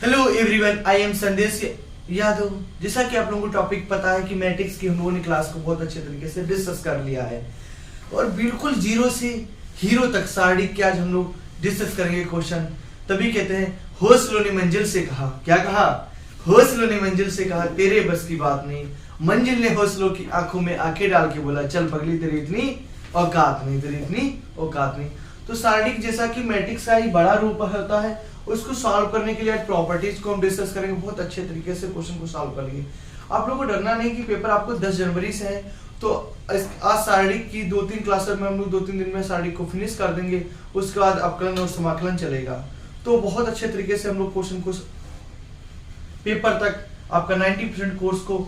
Hello everyone, I am संदेश यादव। जैसा कि आप लोगों को टॉपिक पता है कि मैट्रिक्स की हम लोगों ने क्लास को बहुत अच्छे तरीके से डिस्कस कर लिया है और बिल्कुल जीरो से हीरो तक सारणी के आज हम लोग डिस्कस करेंगे क्वेश्चन। तभी कहते हैं हौसलों ने मंजिल से कहा, क्या कहा? हौसलों ने मंजिल से कहा तेरे बस की बात नहीं। मंजिल ने हौसलों की आंखों में आंखें डाल के बोला चल पगली तेरी इतनी औकात नहीं, तेरी इतनी औकात नहीं। तो सारणी जैसा कि मैट्रिक्स का ही बड़ा रूप होता है, उसको सॉल्व करने के लिए आज प्रॉपर्टीज को हम डिस्कस करेंगे। बहुत अच्छे तरीके से क्वेश्चन को सॉल्व करेंगे। आप लोगों को डरना नहीं कि पेपर आपको 10 जनवरी से है, तो आज सारणी की 2-3 क्लासेस में हम लोग 2-3 दिन में सारणी को फिनिश कर देंगे। उसके बाद अपकलन और समाकलन चलेगा, तो बहुत अच्छे तरीके से हम लोग क्वेश्चन को पेपर तक आपका 90% कोर्स को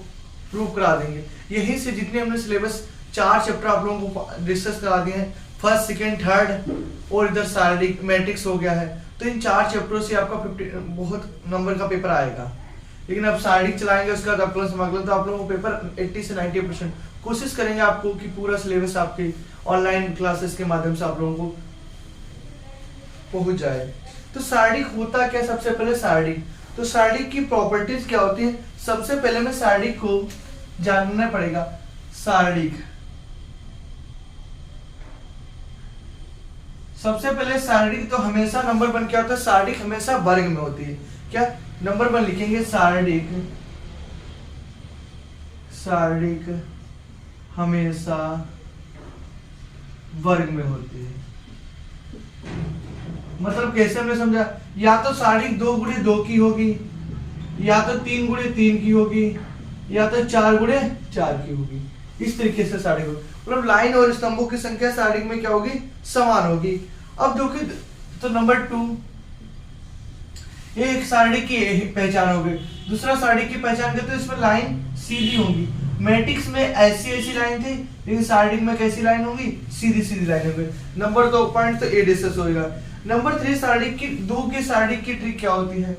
प्रूव करा देंगे। यहीं से जितने हमने सिलेबस 4 चैप्टर आप लोगों को डिस्कस करा दिए हैं, फर्स्ट, सेकंड, थर्ड और इधर सारणी मैट्रिक्स हो गया है, तो इन 4 चैप्टरों से आपका 50 बहुत नंबर का पेपर आएगा। लेकिन अब सारणी चलाएंगे, उसके बाद अपकलन समाकलन, तो आप लोगों को पेपर 80 से 90% कोशिश करेंगे आपको कि पूरा सिलेबस आपके ऑनलाइन क्लासेस के माध्यम से आप लोगों को पहुंच जाए। तो सारणी होता क्या? सबसे पहले सारणी, तो सारणी की प्रॉपर्टीज क्या होती है? सबसे पहले में सारणी को जानना पड़ेगा। सारणी सबसे पहले सारणी तो हमेशा नंबर वन क्या होता है? सारणी हमेशा वर्ग में होती है। क्या नंबर वन लिखेंगे? सारणी हमेशा वर्ग में होती है। मतलब कैसे हमने समझा? या तो सारणी 2 गुणे 2 की होगी, या तो 3 गुणे 3 की होगी, या तो 4 गुणे 4 की होगी। इस तरीके से सारणी होगी। मतलब लाइन और स्तंभों की संख्या सारणी में क्या होगी? समान होगी। अब देखिए, तो नंबर 2, एक सारणी की पहचान हो गई। दूसरा सारणी की पहचान करते हैं, इसमें लाइन सीधी होगी। मैट्रिक्स में ऐसी लाइन थी, लेकिन सारणी में कैसी लाइन होगी? सीधी लाइन होगी। नंबर 2 पॉइंट तो ए डिस्कस होगा। नंबर 3, सारणी की 2 की सारणी की ट्रिक क्या होती है?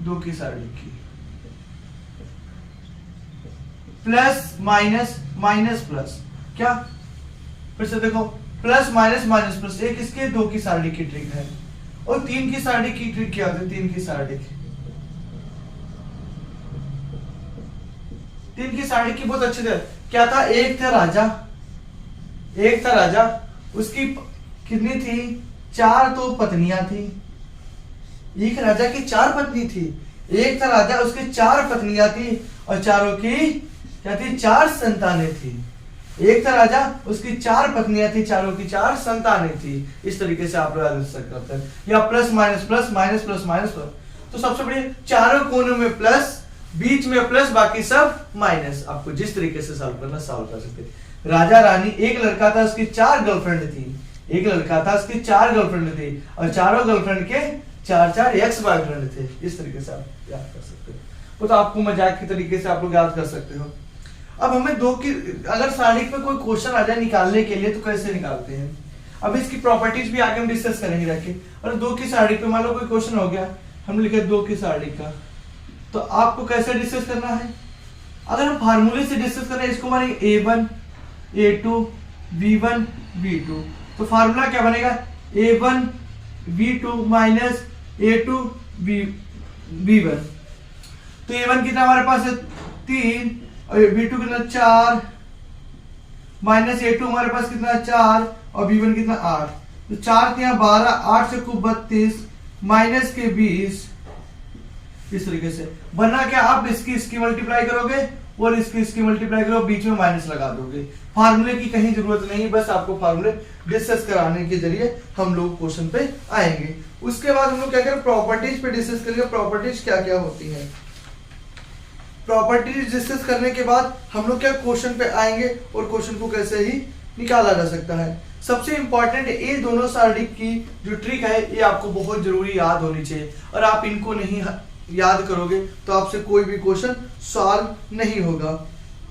2 की सारणी की प्लस माइनस माइनस प्लस, क्या? फिर से देखो, प्लस माइनस माइनस प्लस, एक इसके 2 की सारणी की ट्रिक है। और 3 की सारणी की ट्रिक क्या होती है? 3 की सारणी की बहुत अच्छे थे। क्या था? एक था राजा, उसकी कितनी थी? 4 तो पत्नियां थी। एक राजा की 4 पत्नी थी। एक था राजा, उसकी 4 पत्नियां थी और चारों की क्या थी? 4 संतानें थी। एक था राजा, उसकी 4 पत्नियां थी, चारों की 4 संतानें थी। इस तरीके से आप लोग आंसर करते हैं। या plus minus plus minus plus minus plus, तो सबसे बड़ी चारों कोनों में प्लस, बीच में प्लस, बाकी सब माइनस। आपको जिस तरीके से सॉल्व करना सॉल्व कर सकते हैं। राजा रानी, एक लड़का था, उसकी 4 गर्लफ्रेंड थी। एक लड़का था, उसकी 4 गर्लफ्रेंड थी और चारों गर्लफ्रेंड के 4 एक्स बॉयफ्रेंड थे। इस तरीके से आप याद कर सकते हो। वो तो आपको मजाक के तरीके से आप लोग याद कर सकते हो। अब हमें 2 की, अगर सारणी पे कोई क्वेश्चन आ जाए निकालने के लिए, तो कैसे निकालते हैं? अब इसकी प्रॉपर्टीज भी आगे हम डिस्कस करेंगे रखे। और 2 की सारणी पे मान लो कोई क्वेश्चन हो गया, हम लिखे 2 की सारणी का, तो आपको कैसे डिस्कस करना है? अगर हम फार्मूले से डिस्कस करें, इसको मानेंगे A1 A2 B1 B2, तो फार्मूला क्या बनेगा? A1 B2 minus A2 B1। तो A1 कितना हमारे पास है? 3 और B2 कितना? 4 माइनस A2 हमारे पास कितना? 4 और B1 कितना? 8। तो 4 के यहाँ 12, 8 से खूब 32 माइनस के 20। इस तरीके से बनना क्या? आप इसकी मल्टीप्लाई करोगे और इसकी मल्टीप्लाई करो, बीच में माइनस लगा दोगे। फार्मूले की कहीं जरूरत नहीं, बस आपको फार्मूले डिस्कस कराने के जरिए हम लोग क्वेश्चन पे आएंगे। उसके बाद हम लोग क्या करें? प्रॉपर्टीज पे डिस्कस करेंगे। प्रॉपर्टीज क्या क्या होती है? प्रॉपर्टीज डिस्कस करने के बाद हम लोग क्या क्वेश्चन पे आएंगे और क्वेश्चन को कैसे ही निकाला जा सकता है। सबसे इंपॉर्टेंट ये दोनों सारणी की जो ट्रिक है, ये आपको बहुत जरूरी याद होनी चाहिए। और आप इनको नहीं याद करोगे तो आपसे कोई भी क्वेश्चन सॉल्व नहीं होगा।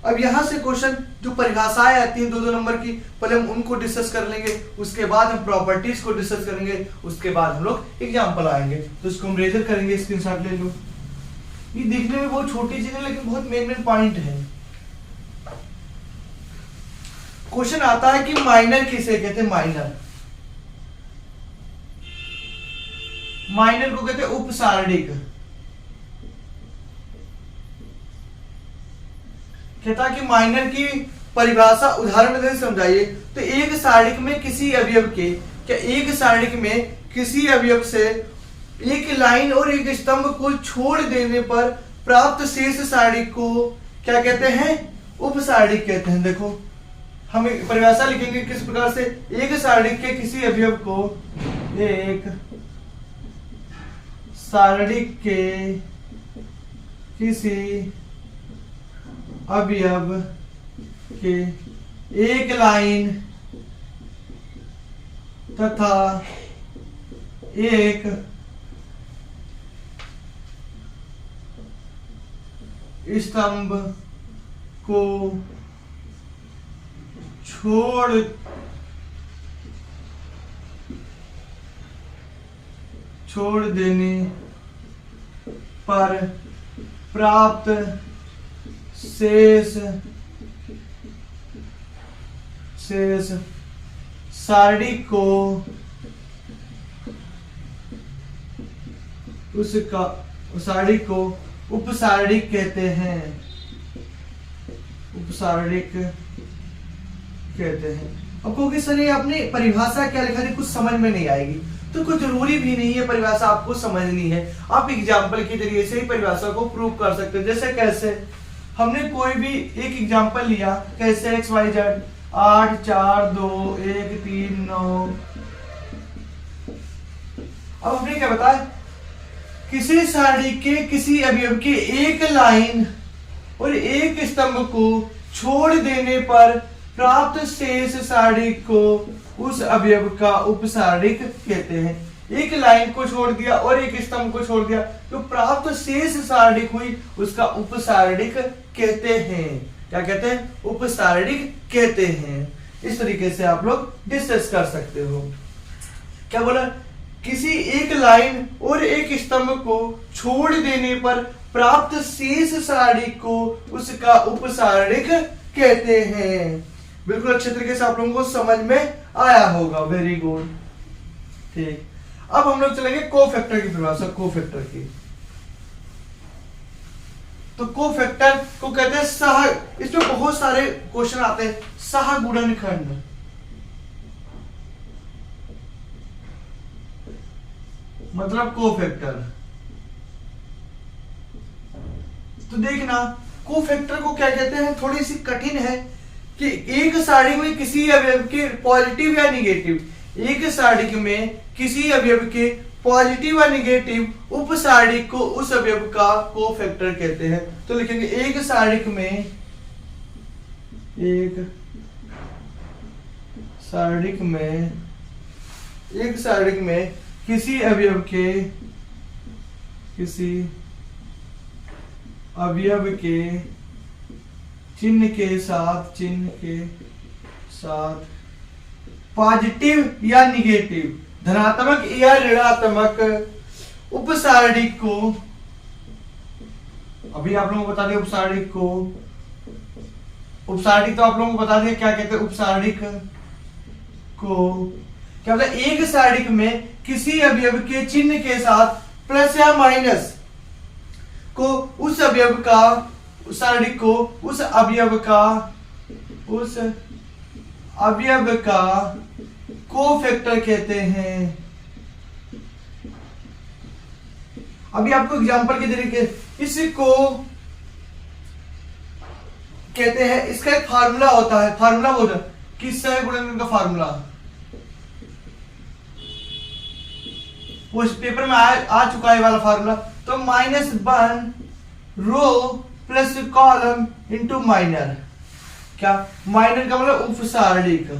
अब यहाँ से क्वेश्चन जो परिभाषाएं आती हैं 2-2 नंबर की, पहले हम उनको डिस्कस कर लेंगे। उसके बाद हम प्रॉपर्टीज को डिस्कस करेंगे। उसके बाद हम लोग एग्जाम्पल आएंगे। तो इसको हम रेजर करेंगे, स्क्रीनशॉट ले लो। ये दिखने में बहुत छोटी चीज है, लेकिन बहुत मेन पॉइंट है। क्वेश्चन आता है कि माइनर किसे कहते हैं? माइनर को कहते हैं उपसारणिक। कहता कि माइनर की परिभाषा उदाहरण से समझाइए। तो एक सारणिक में किसी अवयव के, क्या एक सारणिक में किसी अवयव से एक लाइन और एक स्तंभ को छोड़ देने पर प्राप्त शेष सारणिक को क्या कहते हैं? उपसारणिक कहते हैं। देखो हम परिभाषा लिखेंगे किस प्रकार से, एक सारणिक के किसी अवयव को, एक सारणिक के किसी अवयव के एक लाइन तथा एक स्तंभ को छोड़ देने पर प्राप्त शेष सारणिक को उसका सारणिक को उपसारणिक कहते हैं। उपसारणिक कहते हैं। अब कहोगे सर ये आपने परिभाषा क्या लिखा है, कुछ समझ में नहीं आएगी। तो कुछ जरूरी भी नहीं है परिभाषा आपको समझनी है, आप एग्जाम्पल के जरिए से ही परिभाषा को प्रूव कर सकते हैं। जैसे कैसे, हमने कोई भी एक एग्जाम्पल लिया, कैसे एक्स वाई जेड 8 4 2 1 3 9। अब हमने क्या बताया, किसी सारणी के किसी अवयव के एक लाइन और एक स्तंभ को छोड़ देने पर प्राप्त शेष सारणिक को उस अवयव का उपसारणिक कहते हैं। एक लाइन को छोड़ दिया और एक स्तंभ को छोड़ दिया, तो प्राप्त शेष सारणिक हुई, उसका उपसारणिक कहते हैं। क्या कहते हैं? उपसारणिक कहते हैं। इस तरीके से आप लोग डिस्कस कर सकते हो। क्या बोला, किसी एक लाइन और एक स्तंभ को छोड़ देने पर प्राप्त शेष सारणिक को उसका उपसारणिक कहते हैं। बिल्कुल अच्छे तरीके से आप लोगों को समझ में आया होगा। Very good. ठीक, अब हम लोग चलेंगे कोफैक्टर की परिभाषा। कोफैक्टर की, तो कोफैक्टर को कहते हैं सह, इसमें बहुत सारे क्वेश्चन आते हैं। सहगुणनखंड, मतलब कोफैक्टर। तो देखना कोफैक्टर को क्या कहते हैं, थोड़ी सी कठिन है कि एक सारणी में किसी अवयव के पॉजिटिव या निगेटिव, एक सारणी में किसी अवयव के पॉजिटिव या निगेटिव उपसारणी को उस अवयव का कोफैक्टर कहते हैं। तो लिखेंगे एक सारणी में, एक सारणी में किसी अवयव के चिन्ह के साथ पॉजिटिव या निगेटिव, धनात्मक या ऋणात्मक उपसारणी को, अभी आप लोगों को बता दें उपसारणी को, उपसारणी तो आप लोगों को बता दें क्या कहते हैं उपसारणी को। क्या मतलब एक सारणी में किसी अवयव के चिन्ह के साथ प्लस या माइनस को उस अवयव का, सारणी को उस अवयव का कोफैक्टर कहते हैं। अभी आपको एग्जांपल के जरिए इसको कहते हैं, इसका एक फार्मूला होता है। फार्मूला बोलो किस गुणनखंड का फार्मूला, वो इस पेपर में आ चुका है वाला फार्मूला। तो -1 रो प्लस कॉलम इंटू माइनर। क्या माइनर का मतलब उपसारणिक।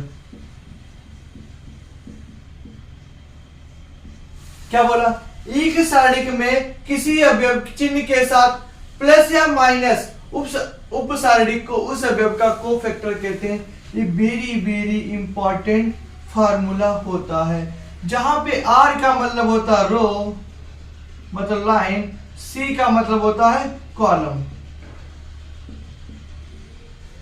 क्या बोला, एक सारणिक में किसी अवयव चिन्ह के साथ प्लस या माइनस उपसारणिक को उस अवयव का कोफैक्टर कहते हैं। ये वेरी वेरी इंपॉर्टेंट फार्मूला होता है, जहां पे R का मतलब होता है रो मतलब लाइन, C का मतलब होता है कॉलम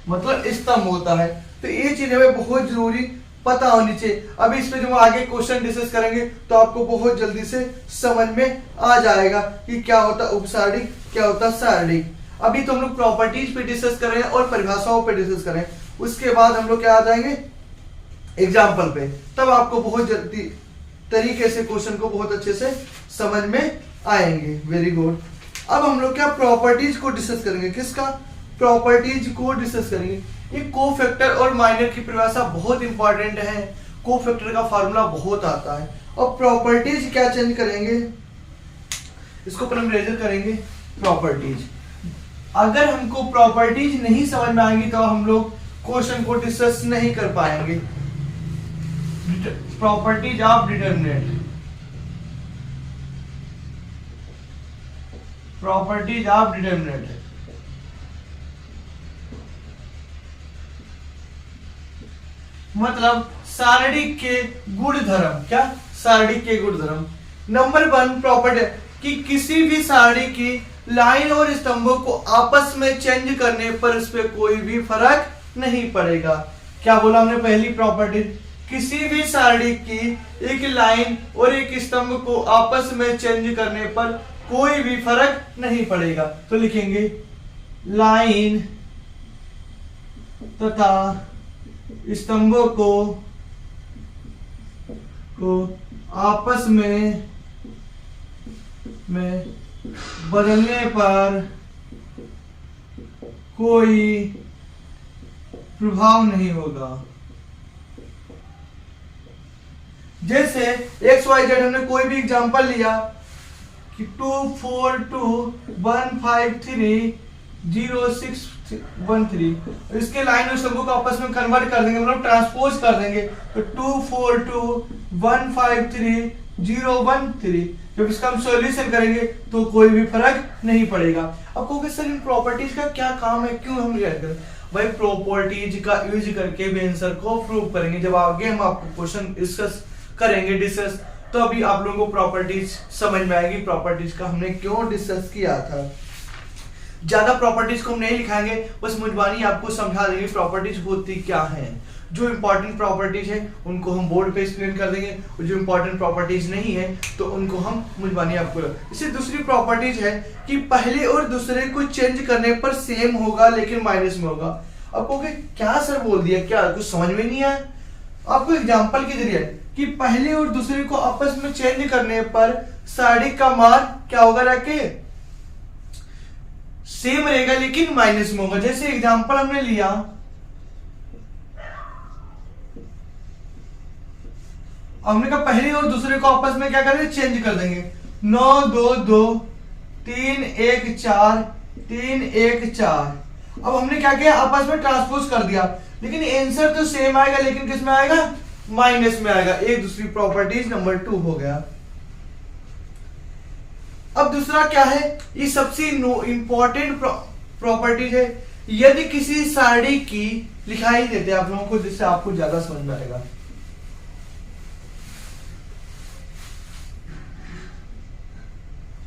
मतलब स्तंभ होता है। तो ये चीज हमें बहुत जरूरी पता होनी चाहिए। अब इस पे जब हम आगे क्वेश्चन डिस्कस करेंगे तो आपको बहुत जल्दी से समझ में आ जाएगा कि क्या होता उपसारणिक, क्या होता सारणिक। अभी तो हम लोग प्रॉपर्टीज पे डिस्कस कर रहे हैं और परिभाषाओं पे डिस्कस कर रहे हैं, उसके बाद हम लोग क्या आ जाएंगे एग्जाम्पल पे, तब आपको बहुत जल्दी तरीके से क्वेश्चन को बहुत अच्छे से समझ में आएंगे। Very good. अब हम लोग क्या प्रॉपर्टीज को डिस्कस करेंगे, किसका, प्रॉपर्टीज को डिस्कस करेंगे। ये कोफैक्टर और माइनर की परिभाषा बहुत इंपॉर्टेंट है, कोफैक्टर का फार्मूला बहुत आता है। और प्रॉपर्टीज क्या चेंज करेंगे, इसको पर हम रेजर करेंगे प्रॉपर्टीज। अगर हमको प्रॉपर्टीज नहीं समझ में आएंगी तो हम लोग क्वेश्चन को डिस्कस नहीं कर पाएंगे। Properties of determinant, properties of determinant, मतलब सारणी के गुणधर्म, क्या, सारणी के गुणधर्म। नंबर 1 प्रॉपर्टी कि किसी भी सारणी की लाइन और स्तंभों को आपस में चेंज करने पर उस पर कोई भी फर्क नहीं पड़ेगा। क्या बोला हमने पहली प्रॉपर्टी, किसी भी सारणी की एक लाइन और एक स्तंभ को आपस में चेंज करने पर कोई भी फर्क नहीं पड़ेगा। तो लिखेंगे लाइन तथा स्तंभों को आपस में बदलने पर कोई प्रभाव नहीं होगा। जैसे एक्स वाई जेड हमने कोई भी एग्जांपल लिया कि 2 4 2 1 5 3 0 6 1 3, इसके लाइन और स्तंभों को आपस में कन्वर्ट कर देंगे, मतलब ट्रांसपोज कर देंगे। तो 2 4 2 1 5 3 0 1 3, जब इसका हम सॉल्यूशन करेंगे तो कोई भी फर्क नहीं पड़ेगा। अब कहोगे सर इन प्रॉपर्टीज का क्या काम है, क्यों हम याद करें? भाई प्रॉपर्टीज का यूज करके भी आंसर को प्रूव करेंगे। जब आगे हम आपको क्वेश्चन डिस्कस करेंगे तो अभी आप लोगों को प्रॉपर्टीज समझ में आएगी, प्रॉपर्टीज का हमने क्यों डिस्कस किया था। ज्यादा प्रॉपर्टीज को हम नहीं लिखाएंगे, बस मुजबानी आपको समझा देंगे प्रॉपर्टीज होती क्या है। जो इंपॉर्टेंट प्रॉपर्टीज है उनको हम बोर्ड पे एक्सप्लेन कर देंगे, और जो इंपॉर्टेंट प्रॉपर्टीज नहीं है तो उनको हम मुजबानी आपको। इससे दूसरी प्रॉपर्टीज है कि पहले और दूसरे को चेंज करने पर सेम होगा लेकिन माइनस में होगा। अब कहोगे क्या सर बोल दिया, क्या कुछ समझ में नहीं आया? आपको एग्जांपल के जरिए कि पहले और दूसरे को आपस में चेंज करने पर सारणी का मान क्या होगा, रखे सेम रहेगा लेकिन माइनस में होगा। जैसे एग्जांपल हमने लिया, हमने कहा पहले और दूसरे को आपस में क्या करेंगे, चेंज कर देंगे। 9 2 2 3 1 4 3 1 4। अब हमने क्या किया, आपस में ट्रांसपोज कर दिया, लेकिन आंसर तो सेम आएगा लेकिन किस में आएगा, माइनस में आएगा। एक दूसरी प्रॉपर्टीज नंबर 2 हो गया। अब दूसरा क्या है, ये सबसे इंपॉर्टेंट प्रॉपर्टीज है। यदि किसी सारणी की, लिखाई देते हैं आप लोगों को जिससे आपको ज्यादा समझ में आएगा।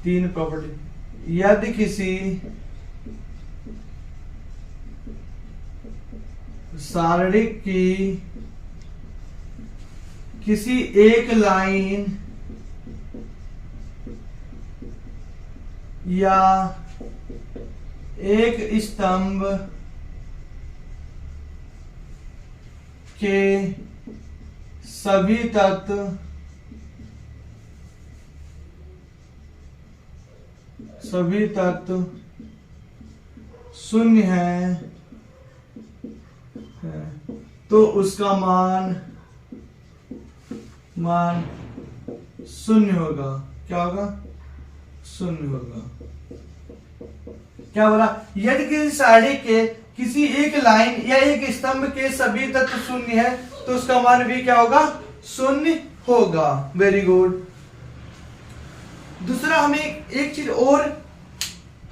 तीन प्रॉपर्टी, यदि किसी सारणी की किसी एक लाइन या एक स्तंभ के सभी तत्व शून्य है तो उसका मान शून्य होगा। क्या होगा, शून्य होगा। क्या बोला, यदि किसी सारणी के किसी एक लाइन या एक स्तंभ के सभी तत्व शून्य है तो उसका मान भी क्या होगा, शून्य होगा। Very good. दूसरा हमें एक चीज और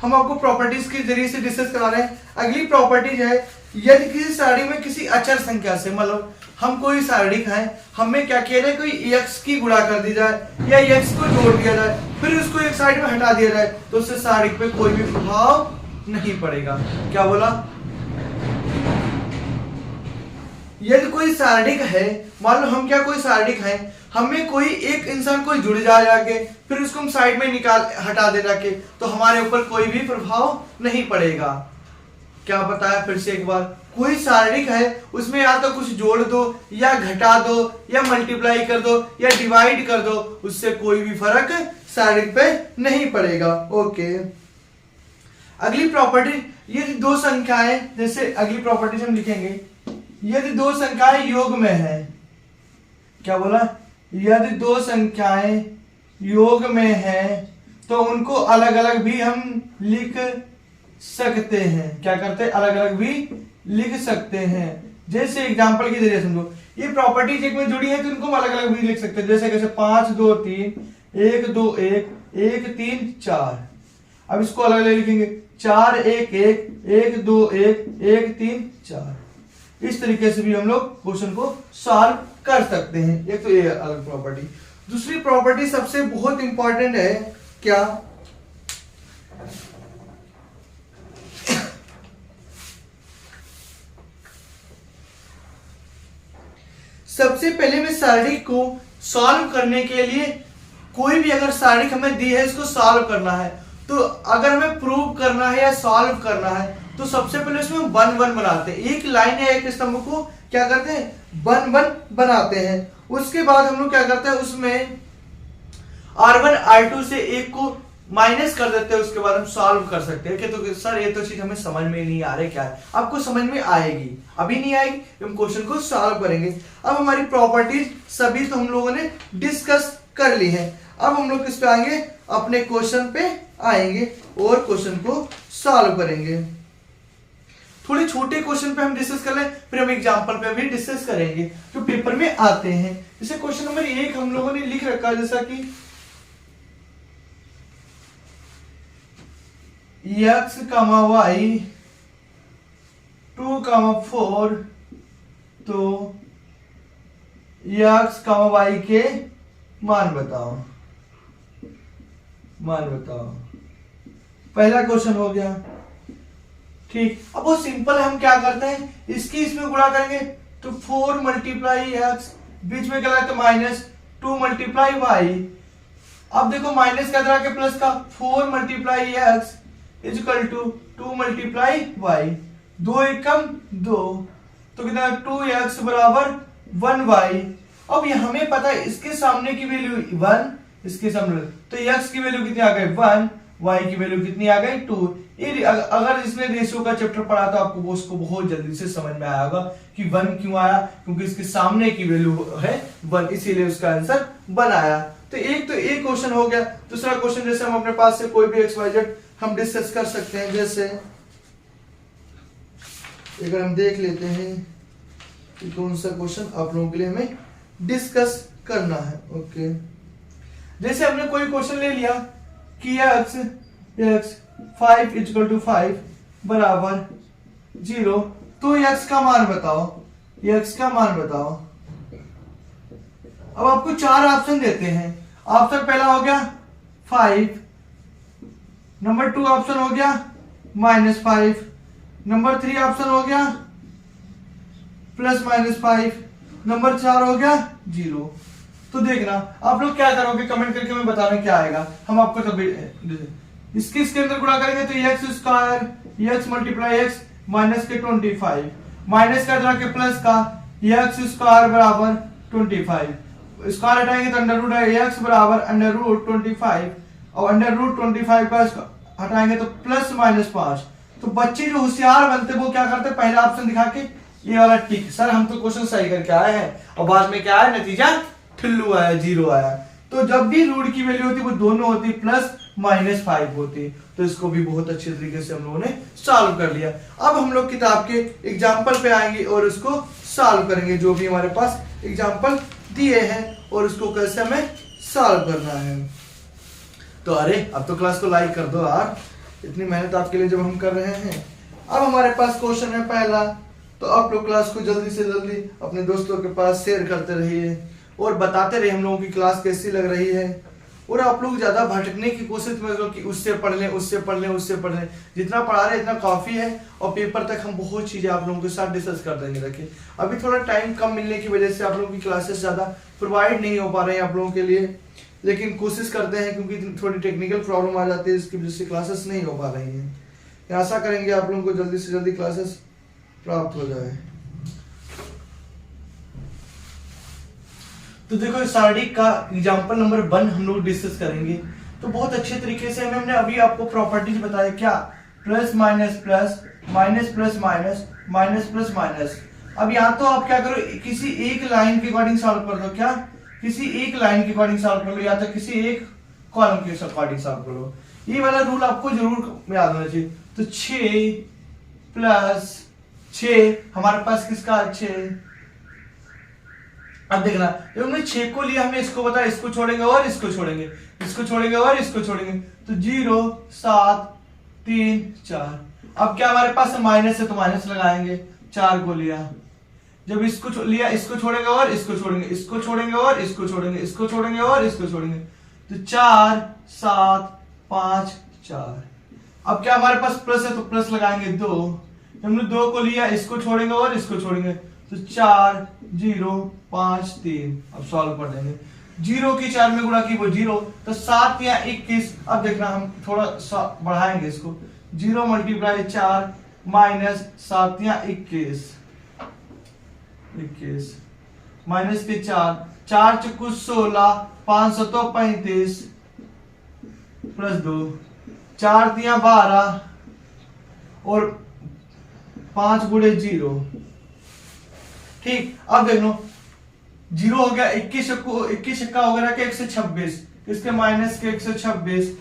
हम आपको प्रॉपर्टीज के जरिए से डिस्कस करा रहे हैं। अगली प्रॉपर्टीज है, यदि किसी सारणी में किसी अचर संख्या से, मतलब हम कोई सारणी खाएं, हमें क्या किया जाए, कोई x की गुणा कर दी जाए या x को जोड़ दिया जाए, फिर उसको एक साइड में हटा दिया जाए तो उससे सारणी पे कोई भी प्रभाव नहीं पड़ेगा। क्या बोला, यदि कोई शारीरिक है, मान लो हम क्या कोई शारीरिक है, हमें कोई एक इंसान कोई जुड़ जाके फिर उसको हम साइड में निकाल हटा देना के, तो हमारे ऊपर कोई भी प्रभाव नहीं पड़ेगा। क्या बताया फिर से एक बार, कोई शारीरिक है उसमें या तो कुछ जोड़ दो या घटा दो या मल्टीप्लाई कर दो या डिवाइड कर दो, उससे कोई भी फर्क शारीरिक पे नहीं पड़ेगा। ओके, अगली प्रॉपर्टी, यदि दो संख्याएं, जैसे अगली प्रॉपर्टी हम लिखेंगे, यदि दो संख्याएं योग में है, क्या बोला, यदि दो संख्याएं योग में है तो उनको अलग अलग भी हम लिख सकते हैं। क्या करते हैं, अलग अलग भी लिख सकते हैं। जैसे एग्जांपल के जरिए समझो, ये प्रॉपर्टीज एक में जुड़ी है तो इनको हम अलग अलग भी लिख सकते हैं। जैसे कैसे 5 2 3 1 2 1 1 3 4। अब इसको अलग अलग लिखेंगे, 4 1 1 1 2 1 1 3 4। इस तरीके से भी हम लोग क्वेश्चन को सॉल्व कर सकते हैं। एक तो ये अलग प्रॉपर्टी। दूसरी प्रॉपर्टी सबसे बहुत इंपॉर्टेंट है, क्या, सबसे पहले मैं शारीरिक को सॉल्व करने के लिए, कोई भी अगर शारीरिक हमें दी है इसको सॉल्व करना है, तो अगर हमें प्रूव करना है या सॉल्व करना है तो सबसे पहले उसमें 1 1 बनाते हैं। एक लाइन या एक स्तंभ को क्या करते हैं, 1 1 बनाते हैं। उसके बाद हम लोग क्या करते हैं, उसमें R1 R2 से एक को माइनस कर देते हैं, उसके बाद हम सॉल्व कर सकते हैं। कि तो सर ये तो चीज हमें समझ में नहीं आ रही, क्या है, आपको समझ में आएगी, अभी नहीं आएगी, हम क्वेश्चन को सॉल्व करेंगे। अब हमारी प्रॉपर्टीज सभी तो हम लोगों ने डिस्कस कर ली है। अब हम लोग किस पे आएंगे, अपने क्वेश्चन पे आएंगे और क्वेश्चन को सॉल्व करेंगे। थोड़े छोटे क्वेश्चन पे हम डिस्कस कर लें, फिर हम एग्जांपल पे भी डिस्कस करेंगे जो पेपर में आते हैं। जैसे क्वेश्चन नंबर 1 हम लोगों ने लिख रखा है, जैसा कि x, y 2, 4, तो x, y के मान बताओ, पहला क्वेश्चन हो गया। ठीक, अब वो सिंपल है, हम क्या करते हैं, इसकी इसमें गुणा करेंगे तो 4 मल्टीप्लाई x, बीच में क्या लगता है माइनस 2 मल्टीप्लाई y। अब देखो माइनस का तरह के प्लस का, 4 multiply x is equal to 2 multiply y, 2 1 कम 2, तो कितना 2x बराबर 1y। अब ये हमें पता है इसके सामने की वैल्यू 1, इसके सामने, तो x की वैल्यू कितनी आ गई 1, y की वैल्यू कितनी आ गई 2। अगर इसने रेशियो का चैप्टर पढ़ा तो आपको उसको बहुत जल्दी से समझ में आया होगा कि 1 क्यों आया, क्योंकि इसके सामने की वैल्यू है 1, इसीलिए उसका आंसर 1 आया। तो एक क्वेश्चन हो गया। दूसरा क्वेश्चन, जैसे हम अपने पास से कोई भी XYZ हम डिस्कस कर सकते हैं। जैसे अगर हम देख लेते हैं कि कौन सा क्वेश्चन आप लोगों के लिए हमें डिस्कस करना है। ओके, जैसे हमने कोई क्वेश्चन ले लिया कि x 5 इक्वल टू 5 बराबर 0, तो x का मान बताओ, x का मान बताओ। अब आपको 4 ऑप्शन देते हैं। ऑप्शन पहला हो गया 5, नंबर 2 ऑप्शन हो गया -5, नंबर 3 ऑप्शन हो गया +-5, नंबर 4 हो गया 0। तो देखना आप लोग क्या करोगे, कमेंट करके हमें बताना क्या आएगा। हम आपको तब इसके अंदर गुणा करेंगे तो x² x multiply x minus के 25, माइनस का तरह के प्लस का x² बराबर 25, स्क्वायर हटाएंगे तो √x बराबर √25, और √25 का हटाएंगे तो +-5। तो बच्चे जो होशियार बनते वो क्या करते, पहला ऑप्शन दिखा के ये वाला टिक, सर हम तो क्वेश्चन सही करके आए हैं, और बाद में क्या आया, नतीजा ठुल्लू आया, 0 आया। तो जब भी रूट की वैल्यू होती वो दोनों होती +-5 होती। तो इसको भी बहुत अच्छे तरीके से हम लोगों ने सॉल्व कर लिया। अब हम लोग किताब के एग्जाम्पल पे आएंगे और उसको सॉल्व करेंगे, जो भी हमारे पास एग्जाम्पल दिए हैं, और उसको कैसे हमें सॉल्व करना है। तो अरे अब तो क्लास को लाइक कर दो यार, इतनी मेहनत आपके लिए जब हम कर रहे हैं। अब हमारे पास क्वेश्चन है पहला, तो आप लोग क्लास को जल्दी से जल्दी अपने दोस्तों के पास शेयर करते रहिए और बताते रहिए हम लोगों की क्लास कैसी लग रही है। और आप लोग ज्यादा भटकने की कोशिश मत करो कि उससे पढ़ लें उससे पढ़ लें उससे पढ़ लें। जितना पढ़ा रहे इतना काफी है, और पेपर तक हम बहुत चीजें आप लोगों के साथ डिस्कस कर देंगे। रखें अभी थोड़ा टाइम कम मिलने की वजह से आप लोगों की क्लासेस ज्यादा प्रोवाइड नहीं हो पा रहे हैं आप लोगों के लिए, लेकिन कोशिश करते हैं क्योंकि थोड़ी टेक्निकल प्रॉब्लम आ जाती है, इसकी वजह से क्लासेस नहीं हो पा रही हैं। आशा करेंगे आप लोगों को जल्दी से जल्दी क्लासेस प्राप्त हो जाए। तो देखो सारणी का एग्जांपल नंबर 1 हम लोग डिस्कस करेंगे। तो बहुत अच्छे तरीके से हमने अभी आपको प्रॉपर्टीज बताया, क्या plus minus plus, minus plus minus, minus plus minus. अब यहाँ तो आप क्या करो, किसी एक लाइन के अकॉर्डिंग सॉल्व कर दो, क्या किसी एक लाइन के अकॉर्डिंग सॉल्व कर लो, या तो किसी एक कॉलम के अकॉर्डिंग सॉल्व कर लो। ये वाला रूल आपको जरूर याद होना चाहिए। तो 6 प्लस 6 हमारे पास किसका 6। अब देखना जब हमने 6 को लिया, हमने इसको बताया, इसको छोड़ेंगे और इसको छोड़ेंगे, इसको छोड़ेंगे और इसको छोड़ेंगे, तो 0 7 3 4। अब क्या हमारे पास माइनस है तो माइनस लगाएंगे, 4 को लिया, जब इसको लिया इसको छोड़ेंगे और इसको छोड़ेंगे, इसको छोड़ेंगे और इसको छोड़ेंगे, इसको छोड़ेंगे और इसको छोड़ेंगे, तो 4 7 5 4। अब क्या हमारे पास प्लस है तो प्लस लगाएंगे 2, हमने 2 को लिया, इसको छोड़ेंगे और इसको छोड़ेंगे, तो 4 0 5 3। अब सॉल्व कर देंगे, 0 की 4 में गुणा की वो 0, तो 7 या 21। अब देखना हम थोड़ा बढ़ाएंगे इसको, 0 मल्टीप्लाई 4 माइनस 7 या 21 माइनस के 4 4 चुकू 16 5 तो 35 प्लस 2 4 दिया 12 और 5 गुणे 0। ठीक, अब देख लो 0 हो गया, 21 छक्का हो गया 126, इसके माइनस के 126,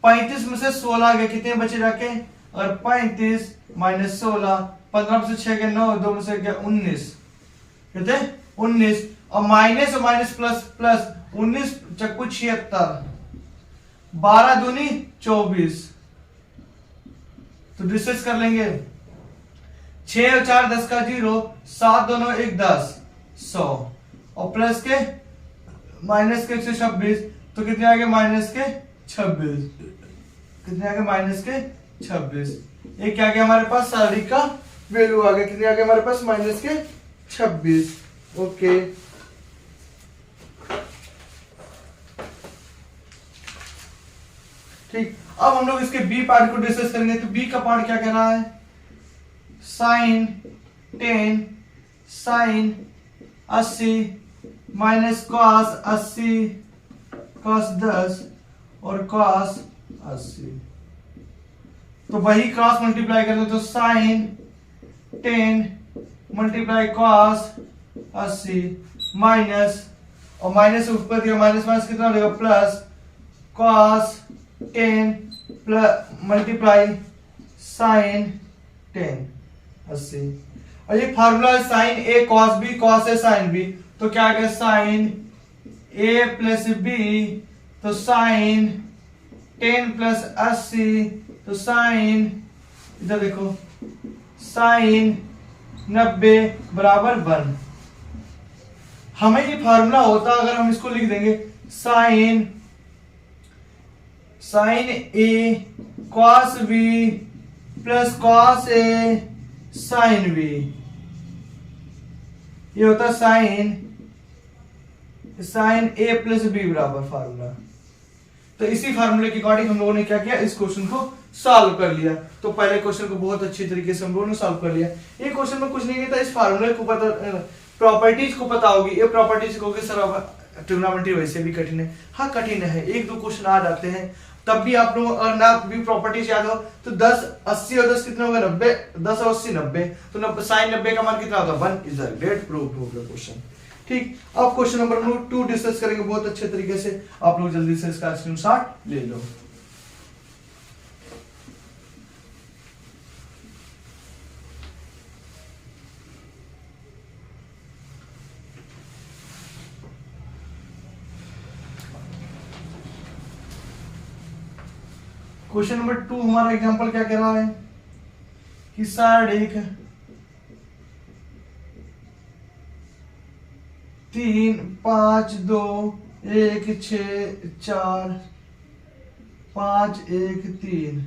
35 में से 16 गए, कितने बचे जाके, अगर 35 माइनस 16, 15 में से 6 गए 9, 2 में से गया 19, कहते 19, और माइनस और माइनस प्लस प्लस 19 चक्कू 76, 12 दूनी 24। तो डिस्कस कर लेंगे, 6 और 4 10 का 0, 7 दोनों 1 10 100, और प्लस के माइनस के 126, तो कितने आ गए माइनस के 26, कितने आ गए माइनस के 26। ये क्या गया हमारे पास सारणी का वैल्यू आ गया, कितने आ गए हमारे पास माइनस के 26। ओके, ठीक, अब हम लोग इसके बी पार्ट को डिस्कस करेंगे। तो बी का पार्ट क्या कह रहा है, sine 10 sine 80 minus cos 80 cos 10 और कॉस 80। तो वही क्रॉस मल्टीप्लाई कर दो, तो साइन 10 मल्टीप्लाई कॉस 80 माइनस, और माइनस ऊपर दिया, माइनस माइनस कितना हो जाएगा plus, cos 10 plus multiply sine 10 80। और ये फार्मूला है sine A cos B, cos A sine B, तो क्या आ गया साइन ए प्लस बी, तो साइन 10 प्लस 80, तो साइन इधर देखो साइन 90 बराबर 1। हमें ये फार्मूला होता, अगर हम इसको लिख देंगे sign A cos B plus cos A sine B, ये होता साइन ए प्लस बी बराबर फार्मूला। तो इसी फार्मूले के अकॉर्डिंग हम लोगों ने क्या किया, इस क्वेश्चन को सॉल्व कर लिया। तो पहले क्वेश्चन को बहुत अच्छी तरीके से हम लोगों ने सॉल्व कर लिया। ये क्वेश्चन में कुछ नहीं था, इस फार्मूले को पता, प्रॉपर्टीज को पता होगी। ये प्रॉपर्टीज को सर ट्रिग्नोमेट्री वैसे भी कठिन है, हाँ कठिन है, 1-2 क्वेश्चन आ जाते हैं, तब भी आप लोग ना भी प्रॉपर्टीज याद हो तो 10 80 और 10 कितना होगा 90, 10 और 80 90, तो साइन 90 का मान कितना होगा 1 इज द ग्रेट प्रूफ हो गया क्वेश्चन। ठीक, अब क्वेश्चन नंबर 2 डिस्कस करेंगे बहुत अच्छे तरीके से, आप लोग जल्दी से इसका स्क्रीनशॉट ले लो। क्वेश्चन नंबर 2 हमारा एग्जांपल क्या कह रहा है कि सारणी 3 5 2 1 6 4 5 1 3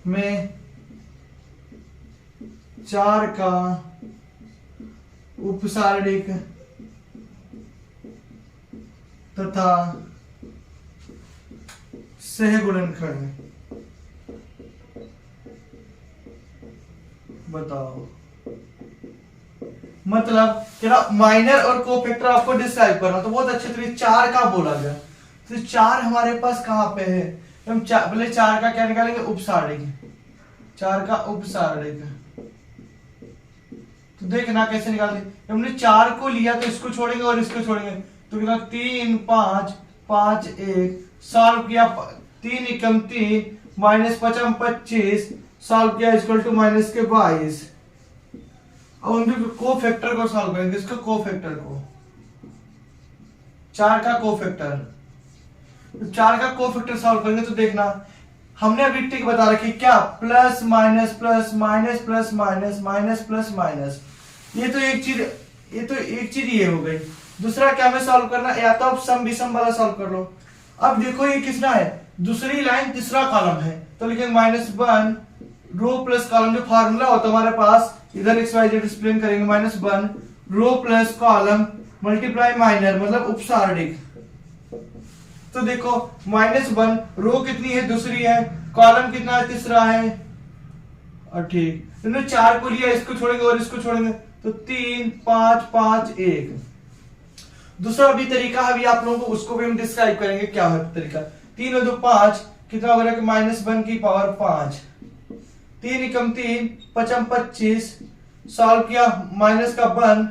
में 4 का उपसारणिक तथा सहगुणनखंड बताओ। मतलब क्या माइनर और कोफैक्टर आपको डिस्क्राइब करना, तो बहुत अच्छे तरीके 4 का बोला गया। तो 4 हमारे पास कहां पे है, हम पहले 4 का क्या निकालेंगे, उपसारणिक। 4 का उपसारणिक तो देखना कैसे निकालते। हमने 4 को लिया तो इसको छोड़ेंगे और इसको छोड़ेंगे, तो कितना 3 5 5 1 सॉल्व किया, 3 एकम 3 माइनस 5 25 सॉल्व किया इक्वल टू माइनस के 22। अब हम कोफैक्टर को सॉल्व करेंगे, इसको कोफैक्टर को 4 का कोफैक्टर, 4 का कोफैक्टर सॉल्व करेंगे तो देखना हमने अभी टिक बता रखी क्या, plus minus plus minus plus minus minus plus minus. ये तो एक चीज ये हो गई। दूसरा क्या हमें सॉल्व करना, या तो आप सम विषम वाला सॉल्व कर लो। अब देखो ये किसना है, दूसरी लाइन तीसरा कॉलम है, तो लिखेंगे -1 रो प्लस कॉलम, जो फार्मूला होता है हमारे पास, इधर एक्स वाई जेड एक्सप्लेन करेंगे, -1 रो प्लस कॉलम मल्टीप्लाई माइनर मतलब उपसारणिक। तो देखो -1 रो कितनी है, दूसरी है, कॉलम कितना है, तीसरा है, और ठीक तुमने 4 को लिया, इसको छोड़ेंगे और इसको छोड़ेंगे, तो 3 5 5 1। दूसरा भी तरीका अभी आप लोगों को, उसको भी हम डिस्क्राइब करेंगे क्या है तरीका। 3 और 2 5 कितना हो गया, -1 की पावर 5, 3 एकम 3 5 25 सॉल्व किया माइनस का 1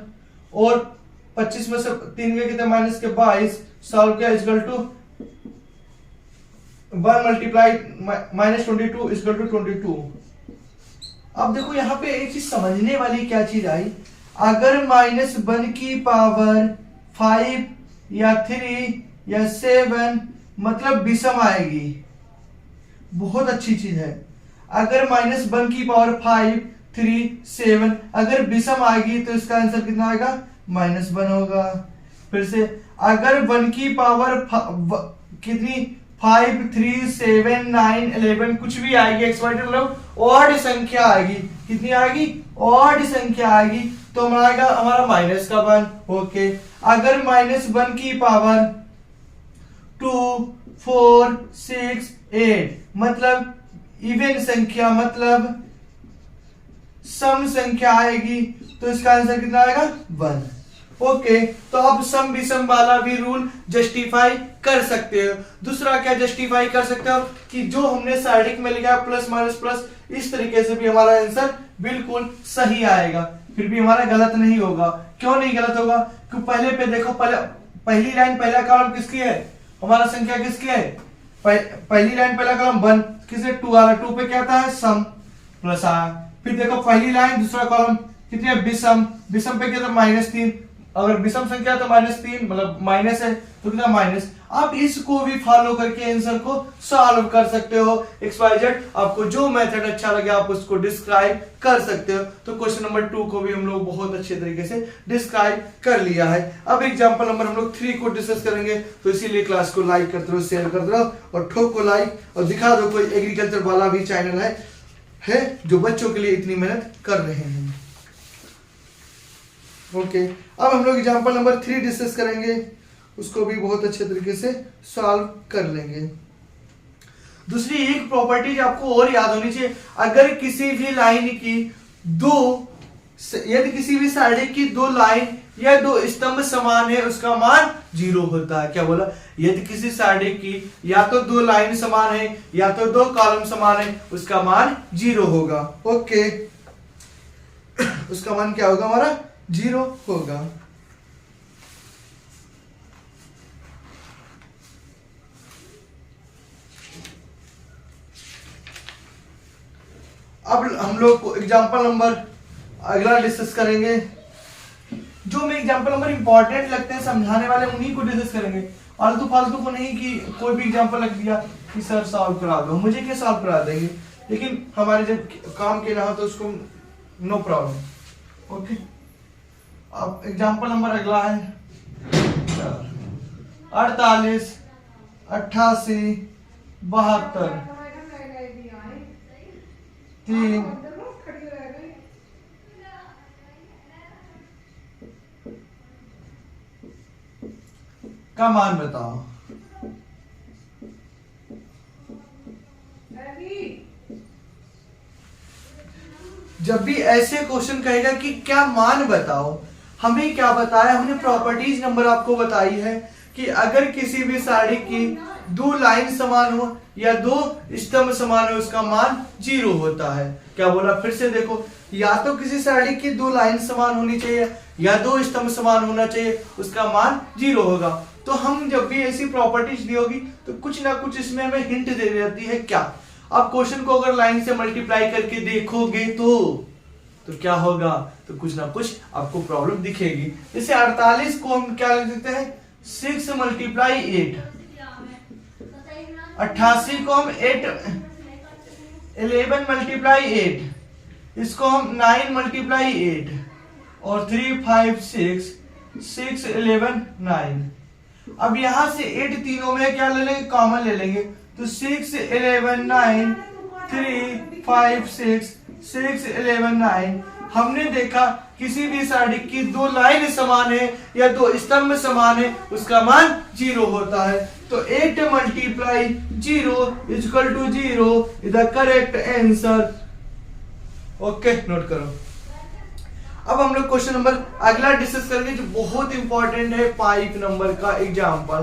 और 25 में से 3 के कितने माइनस के 22 सॉल्व किया equal to 1 multiply -22 equal to 22। अब देखो यहाँ पे एक चीज समझने वाली क्या चीज आई, अगर -1 की पावर 5 या 3 या 7 मतलब विषम आएगी, बहुत अच्छी चीज है। अगर -1 की पावर 5 3 7 अगर विषम आएगी तो इसका आंसर कितना आएगा, -1 होगा। फिर से अगर 1 की पावर कितनी 5 3 7 9 11 कुछ भी आएगी, एक्स वाई मतलब ऑड संख्या आएगी, कितनी आएगी, ऑड संख्या आएगी, तो आएगा हमारा माइनस का 1। ओके, अगर -1 की पावर 2 4 6 8 मतलब इवन संख्या मतलब सम संख्या आएगी, तो इसका आंसर कितना आएगा, 1। ओके, तो अब सम विषम वाला भी रूल जस्टिफाई कर सकते हो। दूसरा क्या जस्टिफाई कर सकते हो कि जो हमने साइडिक में लिखा प्लस माइनस प्लस, इस तरीके से भी हमारा आंसर बिल्कुल सही आएगा, फिर भी हमारा गलत नहीं होगा। क्यों नहीं गलत होगा, क्योंकि पहले पे देखो, पहली लाइन पहला कॉलम किसकी है, हमारा संख्या किसकी है, पहली लाइन पहला कॉलम 1 किससे 2 आ रहा, 2 पे क्या आता है सम प्लस आया। फिर देखो पहली लाइन दूसरा कॉलम कितनी है, विषम, विषम पे क्या था -3, अगर विषम संख्या तो -3 मतलब माइनस है, तो कितना माइनस। आप इसको भी फॉलो करके आंसर को सॉल्व कर सकते हो। XYZ आपको जो मेथड अच्छा लगे आप उसको डिस्क्राइब कर सकते हो। तो क्वेश्चन नंबर 2 को भी हम लोग बहुत अच्छे तरीके से डिस्क्राइब कर लिया है। अब एग्जांपल नंबर हम लोग 3 को डिस्कस करेंगे, तो इसीलिए क्लास को लाइक करते रहो, शेयर करते रहो और ठोक को लाइक, और दिखा दो कोई एग्रीकल्चर वाला भी चैनल है जो बच्चों के लिए इतनी मेहनत कर रहे हैं। ओके, अब हम लोग एग्जांपल नंबर 3 डिस्कस करेंगे, उसको भी बहुत अच्छे तरीके से सॉल्व कर लेंगे। दूसरी एक प्रॉपर्टी आपको और याद होनी चाहिए, अगर किसी भी लाइन की यदि किसी भी साइड की 2 लाइन या 2 स्तंभ समान है उसका मान 0 होता है। क्या बोला, यदि किसी साइड की या तो 2 लाइन समान है या तो 2 कॉलम समान है उसका मान 0 होगा। ओके, उसका मान क्या होगा, हमारा 0 होगा। अब हम लोग एग्जांपल नंबर अगला डिस्कस करेंगे। जो में एग्जांपल नंबर इंपॉर्टेंट लगते हैं समझाने वाले उन्हीं को डिस्कस करेंगे, आलतू फालतू को नहीं कि कोई भी एग्जांपल लग दिया कि सर सॉल्व करा दो, मुझे क्या सॉल्व करा देंगे, लेकिन हमारे जब काम के ना हो तो उसको नो प्रॉब्लम। ओके, अब एग्जांपल नंबर अगला है 48, 88, 72, 3, का मान बताओ। जब भी ऐसे क्वेश्चन कहेगा कि क्या मान बताओ, हमें क्या बताया, हमने प्रॉपर्टीज नंबर आपको बताई है कि अगर किसी भी साड़ी की दो लाइन समान हो या दो स्तंभ समान हो उसका मान 0 होता है। क्या बोला, फिर से देखो, या तो किसी साड़ी की दो लाइन समान होनी चाहिए या दो स्तंभ समान होना चाहिए, उसका मान 0 होगा। तो हम जब भी ऐसी प्रॉपर्टीज दी होगी तो कुछ ना कुछ इसमें हमें हिंट दे देती है। क्या, आप क्वेश्चन को अगर लाइन से मल्टीप्लाई करके देखोगे तो क्या होगा, तो कुछ ना कुछ आपको प्रॉब्लम दिखेगी। जैसे 48 को हम क्या लिख देते हैं, 6 मल्टीप्लाई 8। 88 को हम 11 मल्टीप्लाई 8, इसको हम 9 मल्टीप्लाई 8 और 3 5 6 6 11 9। अब यहां से 8 तीनों में क्या ले लेंगे, कॉमन ले लेंगे, तो 6 11 9 3 5 6 6 11 9। हमने देखा किसी भी साड़ी की दो लाइन समान है या दो स्तंभ समान है उसका मान 0 होता है। तो 8 multiply 0 equal to 0 is the correct answer. Okay, note करो। अब हम लोग क्वेश्चन नंबर अगला डिस्कस करेंगे जो बहुत इंपॉर्टेंट है, पाइप नंबर का एग्जाम्पल।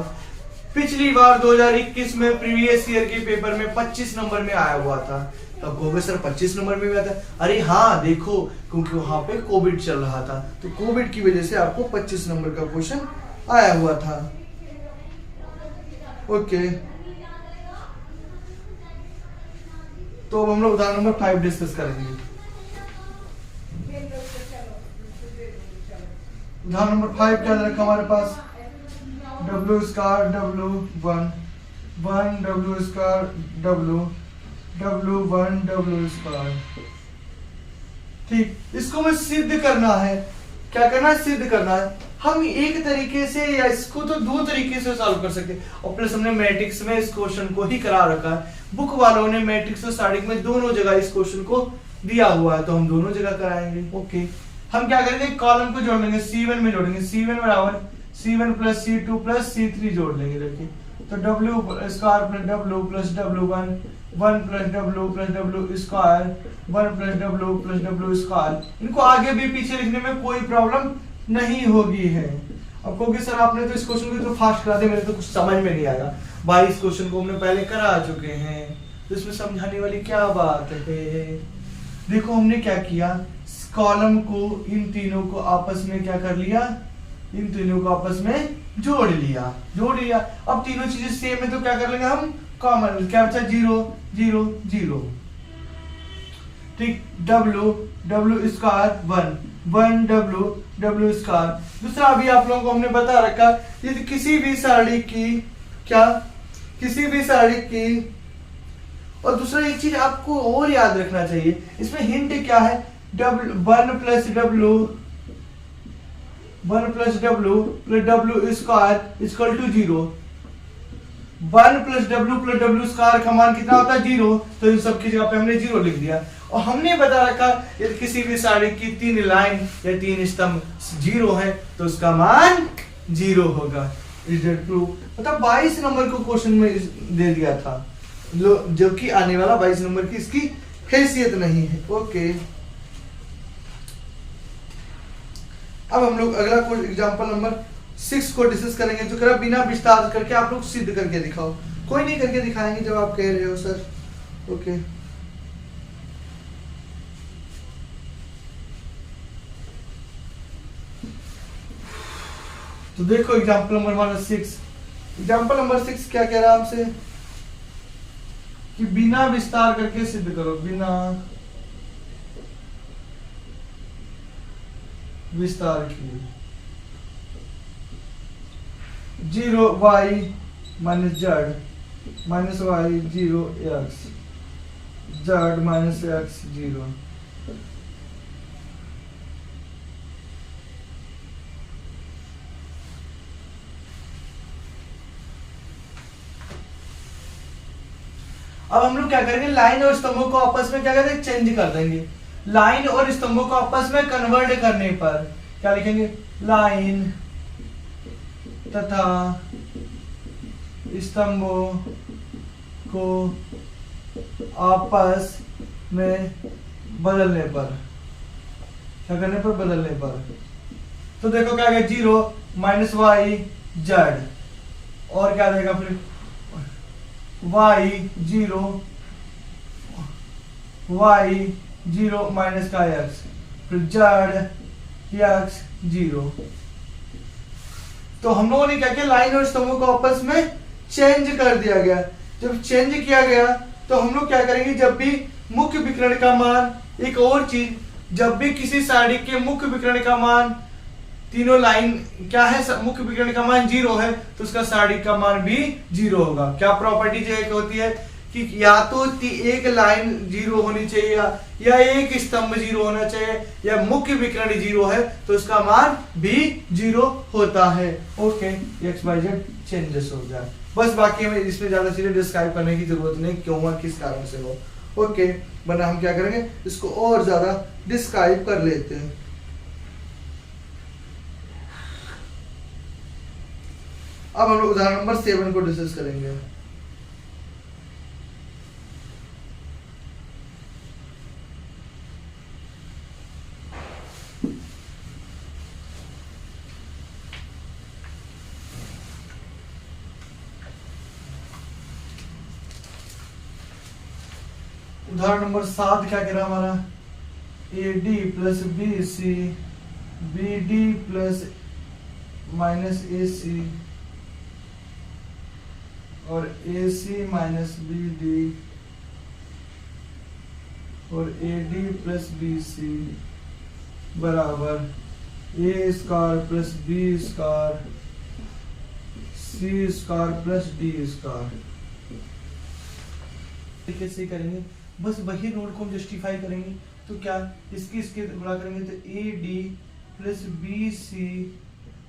पिछली बार 2021 में प्रीवियस ईयर के पेपर में 25 नंबर में आया हुआ था। तब कहोगे सर 25 नंबर में भी आता है। अरे हाँ, देखो, क्योंकि वहां पे कोविड चल रहा था तो कोविड की वजह से आपको 25 नंबर का क्वेश्चन आया हुआ था। ओके, तो हम लोग उदाहरण नंबर 5 डिस्कस करेंगे। उदाहरण नंबर 5 क्या रखा हमारे पास, W square W 1 W square W 1 W square. ठीक, इसको हमें सिद्ध करना है। क्या करना है, सिद्ध करना है। हम एक तरीके से या इसको तो दो तरीके से सॉल्व कर सकते हैं, और प्लस हमने मैट्रिक्स में इस क्वेश्चन को ही करा रखा है। बुक वालों ने मैट्रिक्स और स्टैटिक में दोनों जगह इस क्वेश्चन को दिया हुआ है, तो हम दोनों जगह कराएंगे। ओके, हम क्या करेंगे, कॉलम को जोड़ लेंगे, C1 में जोड़ेंगे, C1 बराबर C1 plus C2 plus C3 जोड़ लेंगे। देखिए, तो W square plus W plus W1 1 plus W plus W square 1 plus W plus W square. इनको आगे भी पीछे लिखने में कोई प्रॉब्लम नहीं होगी है। अब कहोगे सर आपने तो इस क्वेश्चन को तो फास्ट करा दिया, मेरे तो कुछ समझ में नहीं आया। भाई, इस क्वेश्चन को हमने पहले करा चुके हैं, तो इसमें समझाने वाली क्या बात है। देखो, हमने क्या किया, कॉलम को इन तीनों को आपस में क्या कर लिया, इन तीनों को आपस में जोड़ लिया। अब तीनों चीजें सेम है तो क्या कर लेंगे हम, कॉमन, क्या बचा, 0 0 0। ठीक, W स्क्वायर 1 W स्क्वायर। दूसरा भी आप लोगों को हमने बता रखा, यदि किसी भी साड़ी की और दूसरा एक चीज आपको और याद रखना चाहिए, इसमें हिंट क्या है, 1 plus W plus W square equal to 0। 1 plus W square का मान कितना होता है, 0, तो इन सब की जगह पे हमने 0 लिख दिया। और हमने बता रखा यदि किसी भी साड़ी की 3 लाइन या 3 स्तंभ 0 है तो उसका मान 0 होगा। Is that true? मतलब 22 नंबर को क्वेश्चन में दे दिया था, जो कि आने वाला 22 नंबर की इसकी हैसियत नहीं है। ओके, अब हम लोग अगला एग्जांपल नंबर 6 को डिस्कस करेंगे, जो करा बिना विस्तार करके आप लोग सिद्ध करके दिखाओ। कोई नहीं करके दिखाएंगे जब आप कह रहे हो सर। ओके, तो देखो एग्जांपल नंबर 6। एग्जांपल नंबर 6 क्या कह रहा है आपसे कि बिना विस्तार करके सिद्ध करो, बिना विस्तार किए 0y minus z minus y 0x z minus x 0। अब हम लोग क्या करेंगे, लाइन और स्तंभों को आपस में क्या करेंगे, चेंज कर देंगे। लाइन और स्तंभों को आपस में कन्वर्ट करने पर क्या लिखेंगे, लाइन तथा स्तंभों को आपस में बदलने पर, क्या करने पर, बदलने पर। तो देखो क्या गया, 0 माइनस वाई जेड, और क्या देगा फिर y 0 माइनस का x, फिर z x 0। तो हम लोगों ने क्या किया, लाइन और स्तंभों को आपस में चेंज कर दिया गया। जब चेंज किया गया तो हम लोग क्या करेंगे, जब भी मुख्य विकर्ण का मान, एक और चीज, जब भी किसी सारणी के मुख्य विकर्ण का मान, तीनों लाइन क्या है, मुख्य विकर्ण का मान 0 है, तो उसका सारणी का मान भी 0 होगा। क्या प्रॉपर्टी जो एक होती है कि या तो एक लाइन 0 होनी चाहिए, या एक स्तंभ 0 होना चाहिए, या मुख्य विकर्ण 0 है तो उसका मान भी 0 होता है। Okay, x y z changes हो गया। बस बाकी हमें इसमें ज्यादा चीजें डिस्क्राइब करने की जरूरत नहीं, क्यों हुआ, किस कारण से हो। ओके, वरना हम क्या करेंगे, इसको और ज्यादा डिस्क्राइब कर लेते हैं। अब हम लोग उदाहरण नंबर 7 को डिस्कस करेंगे। उदाहरण नंबर 7 क्या कह रहा हमारा, AD plus BC BD plus minus AC और AC माइनस BD और AD प्लस BC बराबर A square plus B square C square plus D square. कैसे करेंगे, बस वही रूल को हम जस्टिफाई करेंगे। तो क्या, इसके गुणा करेंगे तो AD प्लस BC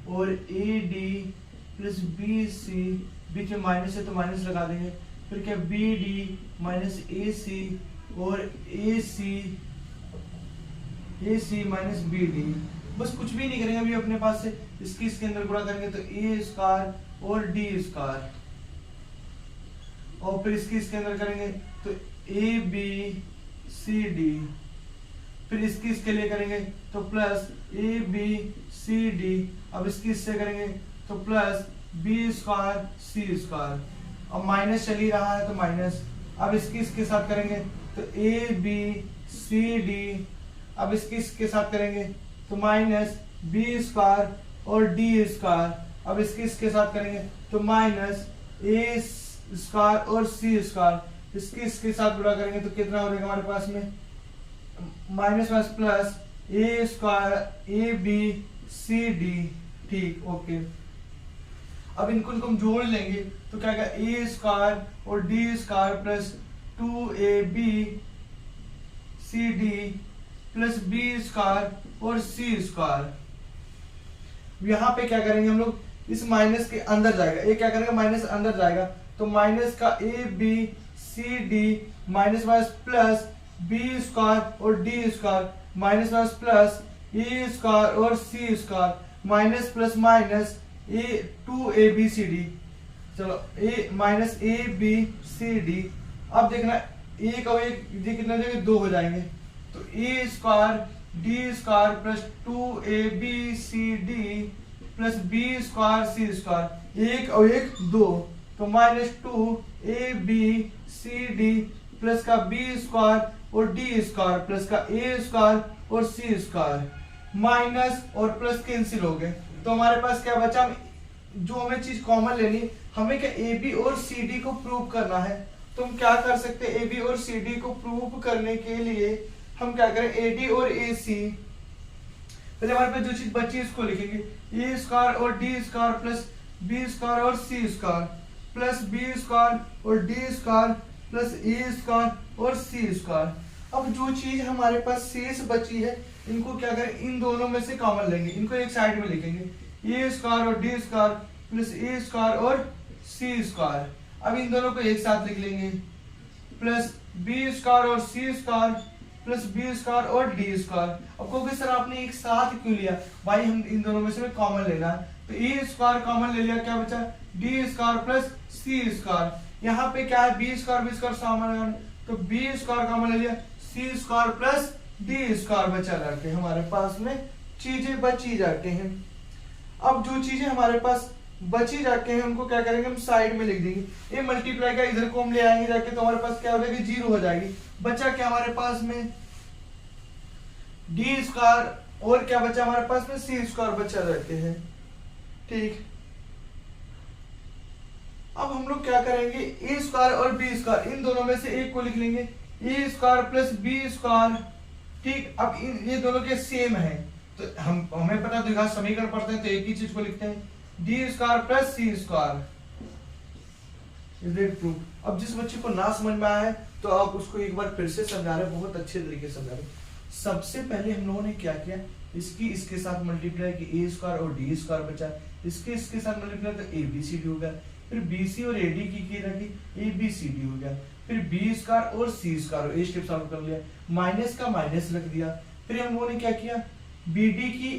और AD प्लस BC, बीच में माइनस है तो माइनस लगा देंगे, फिर क्या BD माइनस AC और AC माइनस BD। बस कुछ भी नहीं करेंगे अभी अपने पास से, इसके अंदर गुणा करेंगे तो A स्क्वायर और D स्क्वायर, और फिर इसके अंदर करेंगे तो ABCD, फिर इसके लिए करेंगे तो प्लस ABCD, अब इससे करेंगे तो plus B square C square, अब माइनस चल ही रहा है तो माइनस, अब इसके साथ करेंगे तो ABCD, अब इसके साथ करेंगे तो माइनस B स्क्वायर और D स्क्वायर, अब इसके साथ करेंगे तो माइनस A स्क्वायर और C स्क्वायर, इसके साथ गुणा करेंगे तो कितना हो जाएगा हमारे पास में, minus minus plus A square ABCD। ठीक, ओके। अब इनको हम जोड़ लेंगे तो क्या आएगा, A स्क्वायर और D square plus 2ABCD plus B square और C स्क्वायर। यहाँ पे क्या करेंगे हम लोग, इस माइनस के अंदर जाएगा, ये क्या करेगा, माइनस अंदर जाएगा, तो माइनस का ABCD minus minus plus B square और D square minus minus plus A square और C square minus plus minus 2ABCD। चलो A माइनस ABCD, अब देखना एक और एक कितना जगह 2 हो जाएंगे, तो A square D square plus 2ABCD plus B square C square, एक और एक 2, तो माइनस 2ABCD प्लस का B स्क्वायर और D स्क्वायर प्लस का A स्क्वायर और C स्क्वायर, माइनस और प्लस कैंसिल हो गए, तो हमारे पास क्या बचा, जो हमें चीज कॉमन लेनी, हमें क्या AB और CD को प्रूव करना है। तो हम क्या कर सकते हैं, AB और CD को प्रूव करने के लिए हम क्या करें, AD और AC, पहले हमारे पास जो चीज बची है इसको लिखेंगे, A स्क्वायर और D square plus B square और C square plus B square और D square plus A square और C स्क्वायर। अब जो चीज हमारे पास शेष बची है, इनको क्या करें, इन दोनों में से कॉमन लेंगे, इनको एक साइड में लिखेंगे, A स्क्वायर और D square plus A square और C स्क्वायर। अब इन दोनों को एक साथ लिख लेंगे, प्लस बी स्क्वायर और सी स्क्वायर प्लस बी स्क्वायर और डी स्क्वायर। अब कहोगे सर आपने एक साथ क्यों लिया, भाई हम इन दोनों में से कॉमन लेना है, तो ए स्क्वायर कॉमन ले लिया, क्या बचा D square plus C square. यहाँ पे क्या है बी स्क्वायर सामान, तो बी स्क्वायर कॉमन ले लिया, सी स्क्वायर प्लस डी स्क्वायर बचा जाके हमारे पास में चीजें बची जाते हैं। अब जो चीजें हमारे पास बची जाके हैं उनको क्या करेंगे हम साइड में लिख देंगे, ये मल्टीप्लाई का इधर को हम ले आएंगे जाके तो हमारे पास क्या हो जाएगी जीरो हो जाएगी। बचा क्या हमारे पास में डी स्क्वायर और क्या बचा हमारे पास में सी स्क्वायर बचा जाते हैं। ठीक, अब हम लोग क्या करेंगे ए स्क्वायर और बी स्क्वायर इन दोनों में से एक को लिख लेंगे, ए स्क्वायर प्लस बी स्क्वायर। ठीक, अब ये दोनों के सेम है तो हमें पता द्विघात समीकरण पढ़ते हैं तो एक ही चीज को लिखते हैं, D square plus C square. Is it proof. अब जिस बच्चे को ना समझ में आया है तो आप उसको एक बार फिर से समझा रहे हैं, बहुत अच्छे तरीके से समझा रहे। सबसे पहले हम लोगों ने क्या किया, इसके साथ मल्टीप्लाई की ए स्क्वायर और डी स्क्वायर बचा, इसके साथ मल्टीप्लाई तो ए बी सी डी हो गया, फिर बी सी और ए डी की रखी ए बी सी डी हो गया, फिर बी स्क्वायर और सी स्क्वायर ए स्टेप सॉल्व कर लिया, माइनस का माइनस रख दिया, फिर हम लोगों ने क्या किया बी डी की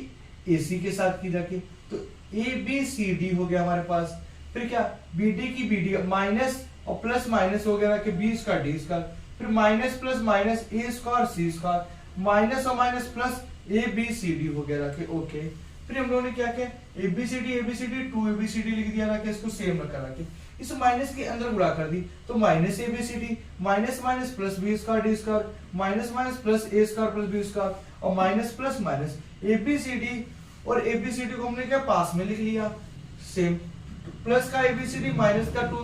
ए सी के साथ की रखी तो ए बी सी डी हो गया हमारे पास, फिर क्या बी डी की बी डी माइनस और प्लस माइनस हो गया कि बी स्क्वायर डी स्क्वायर, फिर minus plus minus A square C square, minus और minus plus A B C D हो गया रखे। ओके, फिर हम लोगों ने क्या किया एबीसीडी 2 एबीसीडी लिख दिया रखे, इसको सेम रखा रखे, इस माइनस के अंदर गुणा कर दी तो minus ABCD minus minus plus B square D square minus minus plus A square plus B square और माइनस प्लस माइनस एबीसीडी और एबीसीडी को हमने क्या पास में लिख लिया सेम, प्लस का एबीसीडी माइनस का 2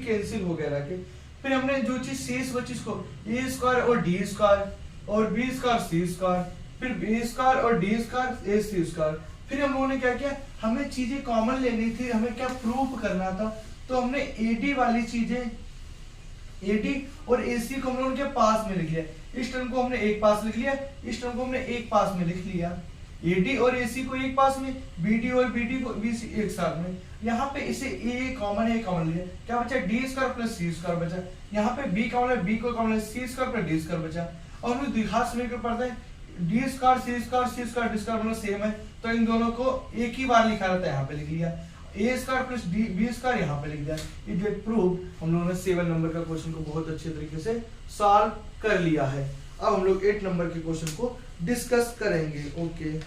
कैंसिल हो गया रखे। फिर हमने जो चीज शेष बची इसको ए स्क्वायर और डी स्क्वायर और बी स्क्वायर सी स्क्वायर, फिर बी स्क्वायर और डी स्क्वायर ए सी स्क्वायर। फिर हम लोगों ने क्या किया, हमें चीजें कॉमन लेनी थी, हमें क्या प्रूफ करना था, तो हमने एडी वाली चीजें एडी और एसी को हम लोगों के पास में लिख लिया, इस टर्म को हमने एक पास लिख लिया, इस टर्म को हमने एक पास में लिख लिया, एडी और एसी को एक पास में, बीडी और बीडी को बीसी एक साथ में। यहाँ पे इसे ए कॉमन है, कॉमन लिया, क्या बचा D square plus C square बचा, यहाँ पे बी कॉमन है, बी को कॉमन है, सी स्क्वायर प्लस डी स्क्वायर बचा। और हम द्विघात समीकरण पढ़ते हैं D square C square C square D square मतलब सेम है तो इन दोनों को एक ही बार लिखा रहता है, यहाँ पे लिख लिया, A square plus D B square यहाँ पे लिख दिया। It get prove. हम लोगों ने 7 नंबर का क्वेश्चन को बहुत अच्छे तरीके से सॉल्व कर लिया है। अब हम लोग 8 नंबर के क्वेश्चन को डिस्कस करेंगे। ओके,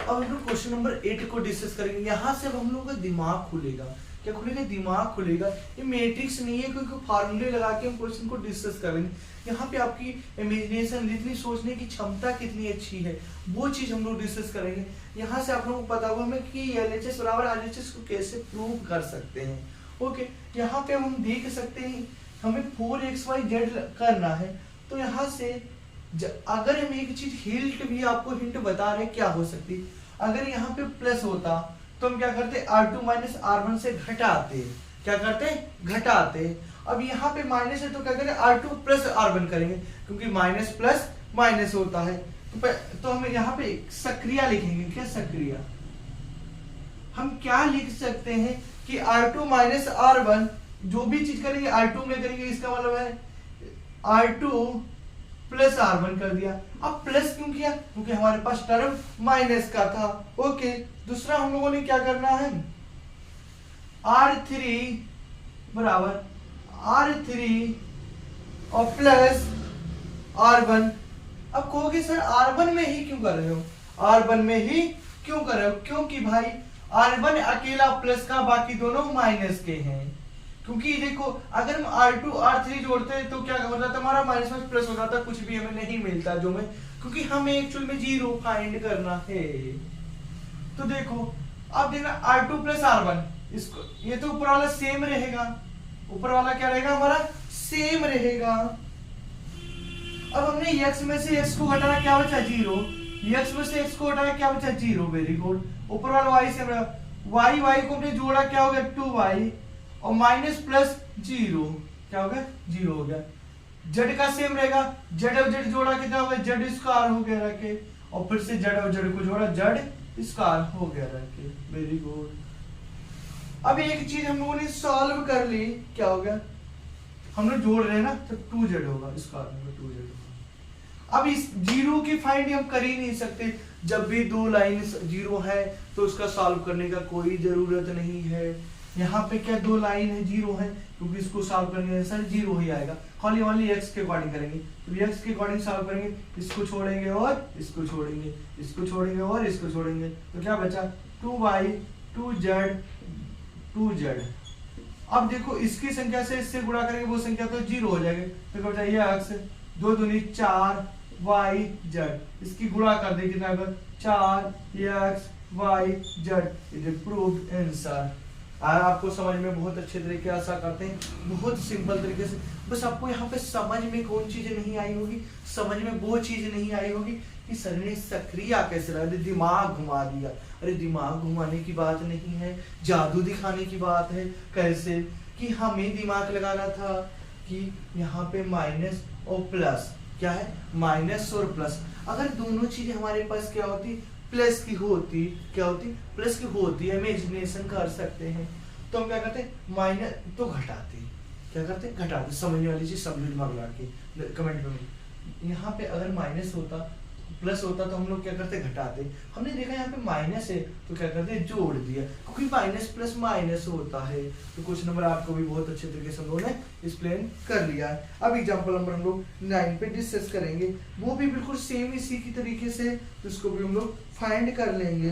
अब हम लोग क्वेश्चन नंबर 8 को डिस्कस करेंगे। यहाँ से अब हम लोगों का दिमाग खुलेगा। क्या खुलेगा? दिमाग खुलेगा। ये मैट्रिक्स नहीं है क्योंकि फार्मूले लगा के हम क्वेश्चन को डिस्कस करेंगे। यहाँ पे आपकी इमेजिनेशन, जितनी सोचने की क्षमता कितनी अच्छी है वो चीज हम लोग डिस्कस करेंगे। यहाँ से आप लोगों को पता होगा हमें कि LHS बराबर RHS को कैसे प्रूव कर सकते हैं। ओके, यहाँ पे हम देख सकते हैं हमें 4xyz करना है तो यहाँ से अगर हम एक चीज हिंट भी आपको हिंट बता रहे क्या हो सकती, अगर यहाँ पे प्लस होता तो हम क्या करते R2 माइनस R1 से घटाते, क्या करते घटाते। अब यहाँ पे माइनस है तो क्या करें R2 प्लस R1 करेंगे क्योंकि माइनस प्लस माइनस होता है तो हम यहाँ पे सक्रिया लिखेंगे। क्या सक्रिया? हम क्या लिख सकते हैं कि R2 माइनस R1, जो भी चीज करेंगे R2 में करेंगे, इसका मतलब है R2 प्लस R1 कर दिया। अब प्लस क्यों किया? क्योंकि हमारे पास टर्म माइनस का था। ओके, दूसरा हम लोगों ने क्या करना है, R3 बराबर R3 और प्लस R1। अब कहोगे सर R1 में ही क्यों कर रहे हो, R1 में ही क्यों कर रहे हो? क्योंकि भाई R1 अकेला प्लस का, बाकी दोनों माइनस के हैं। क्योंकि देखो अगर हम R2 R3 जोड़ते हैं तो क्या हो जाता है, हमारा माइनस में प्लस हो जाता है, कुछ भी हमें नहीं मिलता जो में, क्योंकि हमें एक्चुअल में जीरो फाइंड करना है। तो देखो अब देखना R2 प्लस R1, इसको ये तो ऊपर वाला सेम रहेगा, ऊपर वाला क्या रहेगा हमारा, सेम रहेगा। अब हमने x में से x को घटाया, क्या बचा, जीरो। x में से x को घटाया, क्या बचा, जीरो। Very good. ऊपर वाला y से y को हमने जोड़ा, क्या हो गया, 2y और माइनस प्लस जीरो, क्या हो गया, जीरो हो गया। z का सेम रहेगा, z और z जोड़ा कितना हो गया, z स्क्वायर हो गया रखे, और फिर से z और z को जोड़ा, z स्क्वायर हो गया रखे। Very good. अब एक चीज हम लोगों ने सॉल्व कर ली, क्या हो गया, हम लोग जोड़ रहे हैं ना, तो 2z होगा, स्क्वायर में 2z होगा। अब इस जीरो की फाइंड हम कर ही नहीं सकते, जब भी दो लाइन जीरो है तो उसका सॉल्व करने का कोई जरूरत नहीं है। यहाँ पे क्या दो लाइन है, जीरो है, क्योंकि इसको सॉल्व करने सर जीरो ही आएगा। खाली ओनली एक्स के अकॉर्डिंग करेंगे, तो एक्स के अकॉर्डिंग सॉल्व करेंगे, इसको छोड़ेंगे और इसको छोड़ेंगे, इसको छोड़ेंगे और इसको छोड़ेंगे, तो क्या बचा, 2y 2z 2z। अब देखो इसकी संख्या से इससे गुणा करेंगे, वो संख्या तो जीरो हो जाएगी, तो क्या बचा, ये एक्स 2 दूनी 4 y z, इसकी गुणा कर दे कितना, 4 x y z। ये प्रूव्ड आंसर। आपको समझ में बहुत अच्छे तरीके से आशा करते हैं, बहुत सिंपल तरीके से। बस आपको यहाँ पे समझ में कौन चीज नहीं आई होगी, समझ में वो चीज नहीं आई होगी कि सर ने सक्रिय कैसे रहा, दिमाग घुमा दिया। अरे दिमाग घुमाने की बात नहीं है, जादू दिखाने की बात है। कैसे कि हमें दिमाग लगाना था कि यहाँ पे माइनस और प्लस, क्या है, माइनस और प्लस। अगर दोनों चीजें हमारे पास क्या होती, प्लस की होती, क्या होती, प्लस की होती, इमेजिनेशन कर सकते हैं, तो हम क्या करते, माइनस तो घटाते, क्या करते, घटाते। समझने वाली चीज समझ दिमाग लगा के कमेंट में। यहाँ पे अगर माइनस होता, प्लस होता, तो हम लोग क्या करते, घटाते। हमने देखा यहाँ पे माइनस है तो क्या करते, जोड़ दिया, क्योंकि माइनस प्लस माइनस होता है। तो कुछ नंबर आपको भी बहुत अच्छे तरीके से हम लोगों ने एक्सप्लेन कर लिया है। अब एग्जांपल नंबर हम लोग 9 पे डिस्कस करेंगे, वो भी बिल्कुल सेम इसी की तरीके से, तो उसको भी हम लोग फाइंड कर लेंगे।